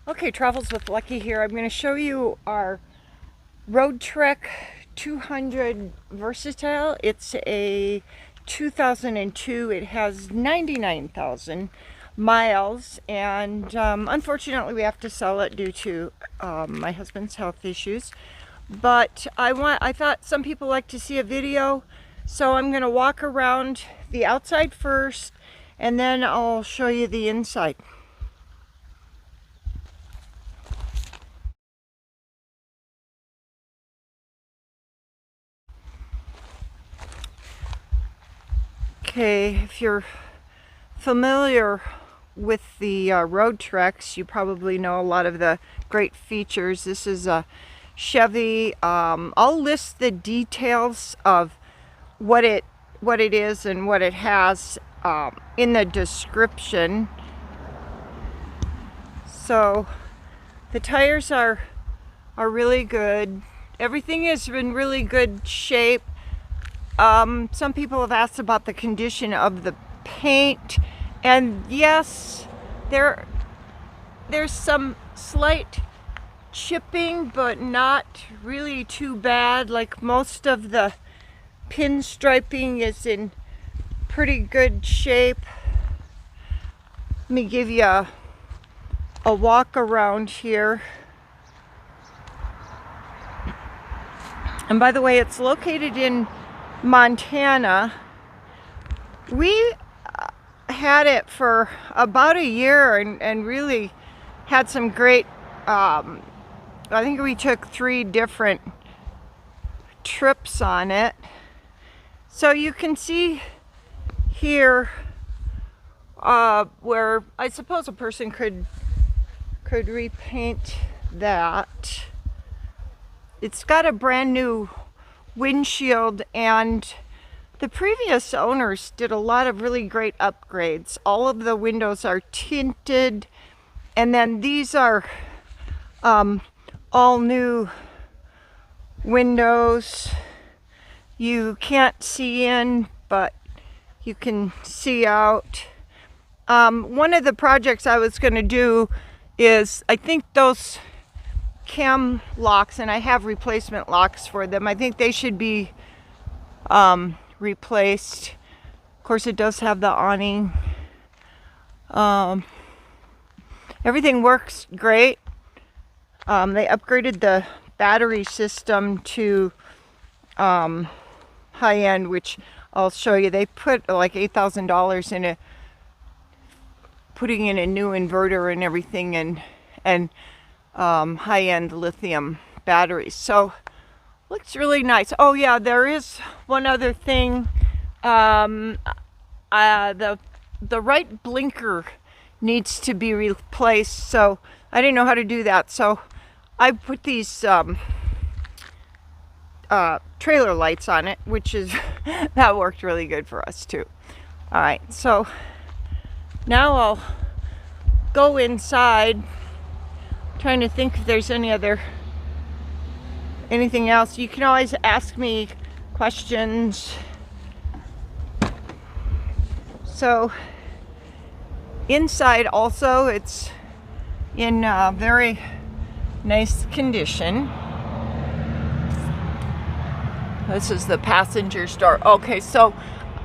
Okay, Travels with Lucky here. I'm going to show you our Roadtrek 200 Versatile. It's a 2002. It has 99,000 miles, and unfortunately we have to sell it due to my husband's health issues. But I thought some people like to see a video, so I'm going to walk around the outside first, and then I'll show you the inside. Okay, if you're familiar with the Roadtreks, you probably know a lot of the great features. This is a Chevy. I'll list the details of what it is and what it has in the description. So the tires are really good. Everything is in really good shape. Some people have asked about the condition of the paint, and yes, there's some slight chipping, but not really too bad. Like, most of the pinstriping is in pretty good shape. Let me give you a walk around here. And by the way, it's located in Montana. We had it for about a year and really had some great, I think we took 3 different trips on it. So you can see here where I suppose a person could repaint that. It's got a brand new windshield, and the previous owners did a lot of really great upgrades. All of the windows are tinted, and then these are all new windows. You can't see in, but you can see out. One of the projects I was going to do is, I think those cam locks, and I have replacement locks for them, I think they should be replaced. Of course, it does have the awning. Everything works great. They upgraded the battery system to high end, which I'll show you. They put like $8,000 in putting in a new inverter and everything, and high-end lithium batteries. So looks really nice. Oh yeah, there is one other thing. The right blinker needs to be replaced, so I didn't know how to do that, so I put these trailer lights on it, which is that worked really good for us too. All right, so now I'll go inside. Trying to think if there's anything else. You can always ask me questions. So inside also, it's in very nice condition. This is the passenger door. Okay, so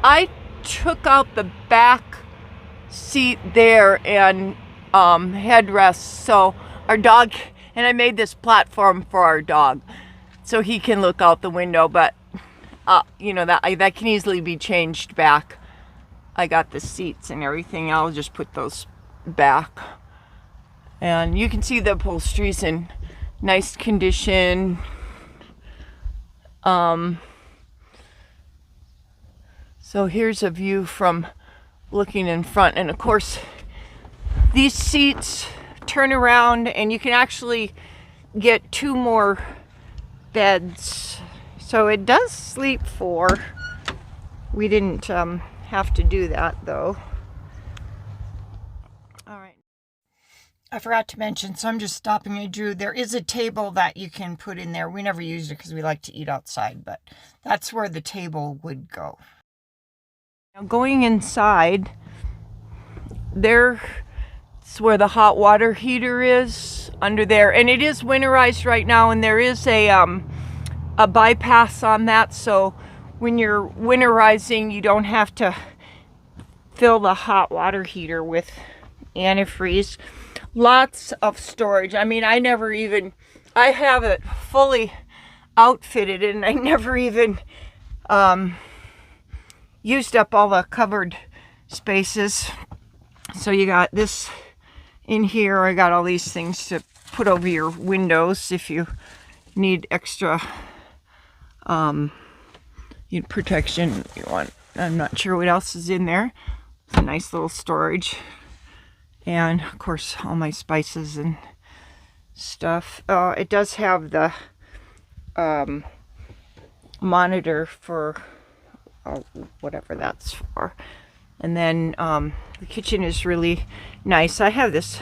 I took out the back seat there and headrests, so our dog, and I made this platform for our dog so he can look out the window, but you know, that can easily be changed back. I got the seats and everything. I'll just put those back, and you can see the upholstery's in nice condition. So here's a view from looking in front, and of course these seats turn around and you can actually get 2 more beds, so it does sleep 4. We didn't have to do that though. All right, I forgot to mention, so I'm just stopping. There is a table that you can put in there. We never used it because we like to eat outside, but that's where the table would go. Now, going inside, there's It's where the hot water heater is, under there. And it is winterized right now, and there is a bypass on that, so when you're winterizing, you don't have to fill the hot water heater with antifreeze. Lots of storage. I mean, I have it fully outfitted, and I never even used up all the cupboard spaces. So you got this in here. I got all these things to put over your windows if you need extra protection. You want, I'm not sure what else is in there. It's a nice little storage. And of course, all my spices and stuff. It does have the monitor for whatever that's for. And then the kitchen is really nice. I have this,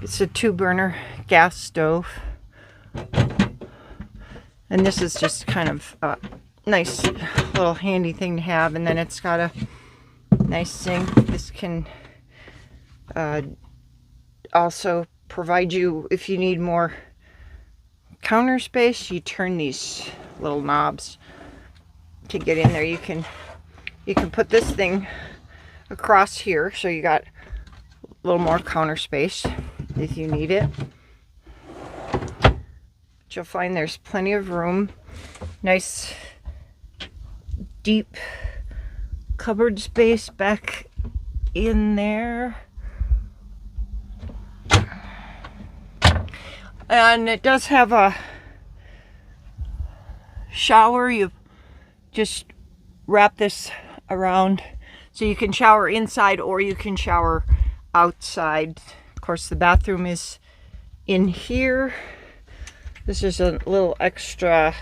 it's a 2-burner gas stove. And this is just kind of a nice little handy thing to have. And then it's got a nice sink. This can also provide you, if you need more counter space, you turn these little knobs to get in there. You can put this thing across here, so you got a little more counter space if you need it. But you'll find there's plenty of room. Nice deep cupboard space back in there. And it does have a shower. You just wrap this around so you can shower inside or you can shower outside. Of course, the bathroom is in here. This is a little extra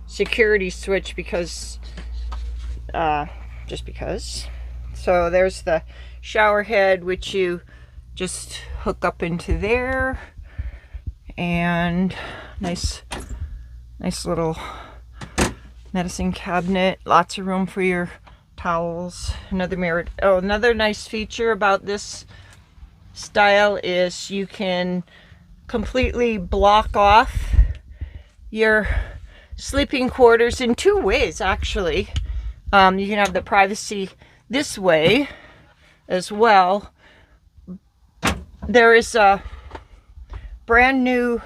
security switch because just because. So there's the shower head, which you just hook up into there. And nice little medicine cabinet. Lots of room for your towels. Another mirror. Oh, another nice feature about this style is you can completely block off your sleeping quarters in 2 ways, actually. You can have the privacy this way as well. There is a brand new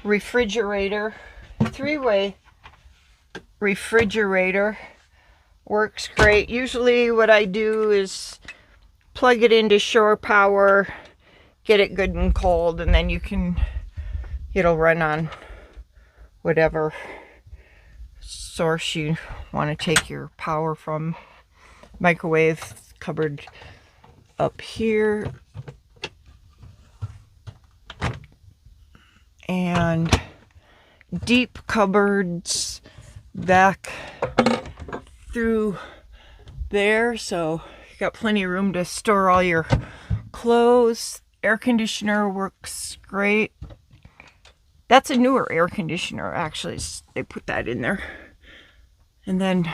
refrigerator, 3-way refrigerator. Works great. Usually what I do is plug it into shore power, get it good and cold, and then it'll run on whatever source you want to take your power from. Microwave cupboard up here. And deep cupboards back through there, so you got plenty of room to store all your clothes. Air conditioner works great. That's a newer air conditioner, actually. They put that in there. And then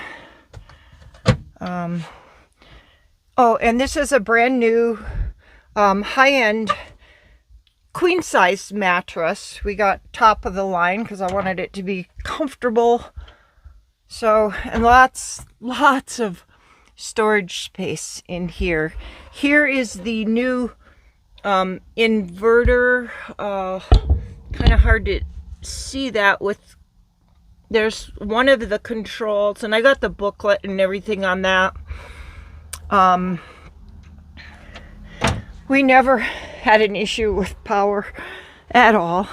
and this is a brand new high-end queen size mattress. We got top of the line because I wanted it to be comfortable. So, and lots of storage space in here. Here is the new inverter. Kind of hard to see that with, there's one of the controls, and I got the booklet and everything on that. We never had an issue with power at all.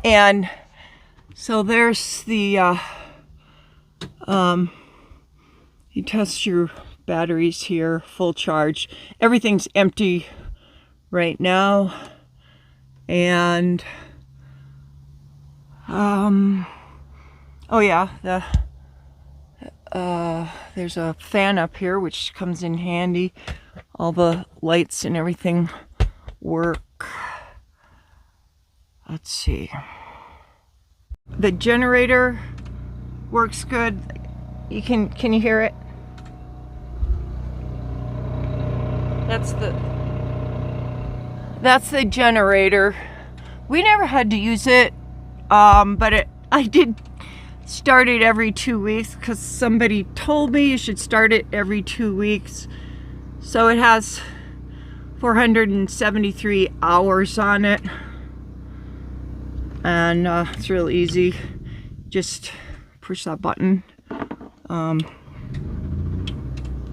And so there's the you test your batteries here, full charge. Everything's empty right now. And oh yeah, there's a fan up here which comes in handy. All the lights and everything work. Let's see. The generator works good. Can you hear it? That's the generator. We never had to use it, but I did start it every 2 weeks because somebody told me you should start it every 2 weeks. So it has 473 hours on it, and it's real easy. Just push that button, and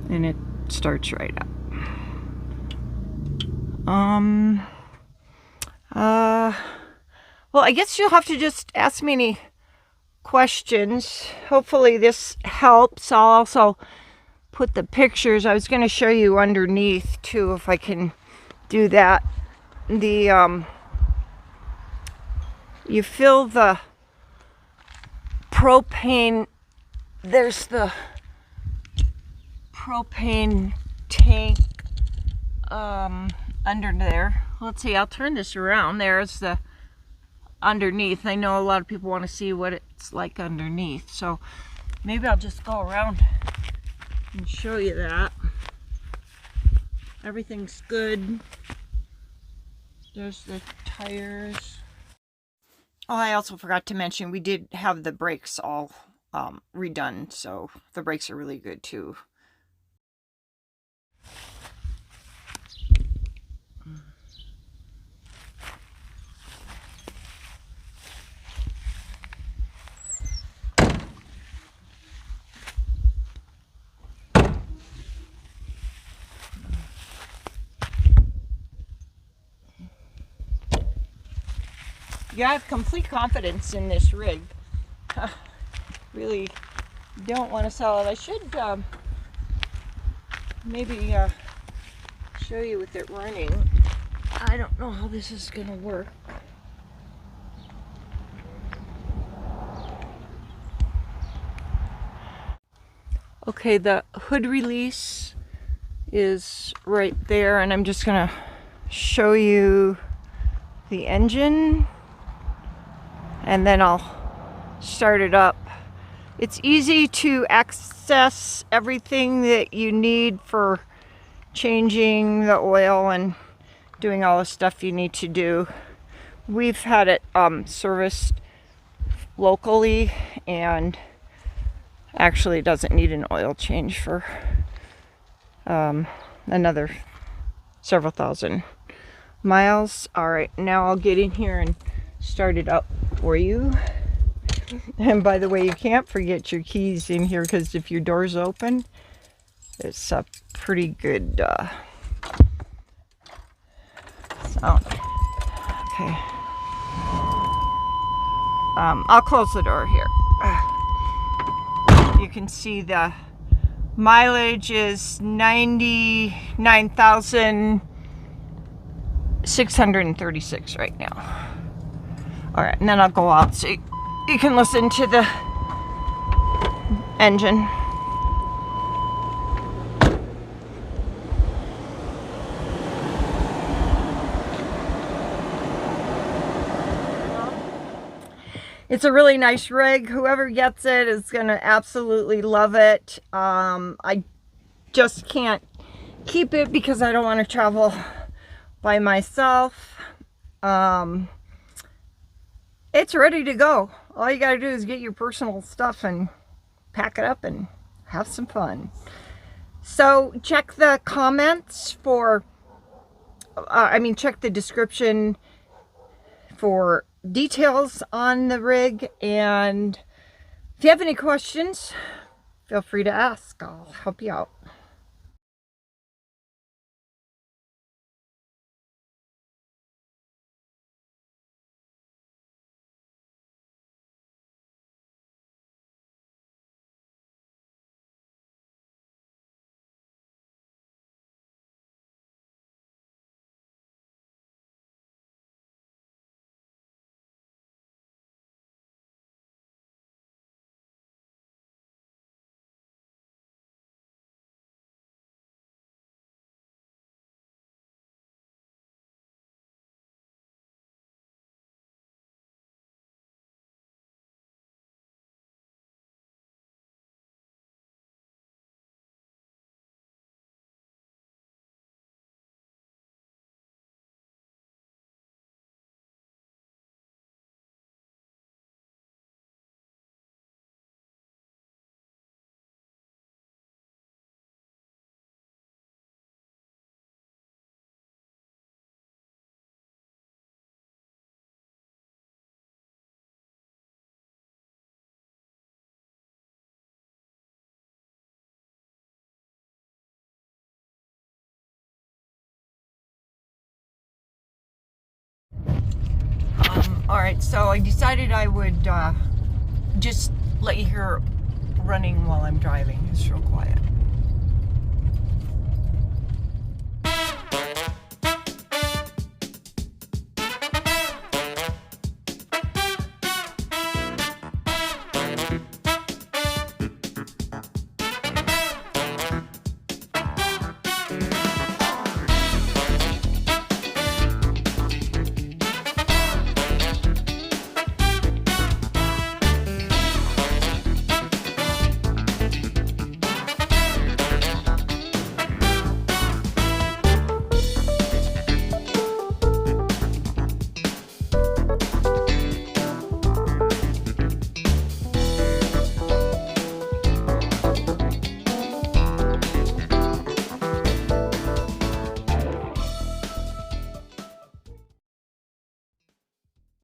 it starts right up. Well, I guess you'll have to just ask me any questions. Hopefully this helps. I'll also put the pictures. I was going to show you underneath too, if I can do that. The you fill the propane. There's the propane tank under there. Let's see, I'll turn this around. There's the underneath. I know a lot of people want to see what it's like underneath, so maybe I'll just go around and show you that. Everything's good. There's the tires. Oh, I also forgot to mention we did have the brakes all redone, so the brakes are really good too. Yeah, I have complete confidence in this rig. Really don't want to sell it. I should maybe show you with it running. I don't know how this is gonna work. Okay, the hood release is right there, and I'm just gonna show you the engine, and then I'll start it up. It's easy to access everything that you need for changing the oil and doing all the stuff you need to do. We've had it serviced locally, and actually doesn't need an oil change for another several thousand miles. All right, now I'll get in here and start it up for you. And by the way, you can't forget your keys in here, because if your door's open, it's a pretty good sound. Okay. I'll close the door here. You can see the mileage is 99,636 right now. All right, and then I'll go out so you can listen to the engine. It's a really nice rig. Whoever gets it is gonna absolutely love it. I just can't keep it because I don't want to travel by myself. It's ready to go. All you gotta do is get your personal stuff and pack it up and have some fun. So check the comments for, check the description for details on the rig, and if you have any questions, feel free to ask. I'll help you out. All right, so I decided I would just let you hear running while I'm driving. It's real quiet.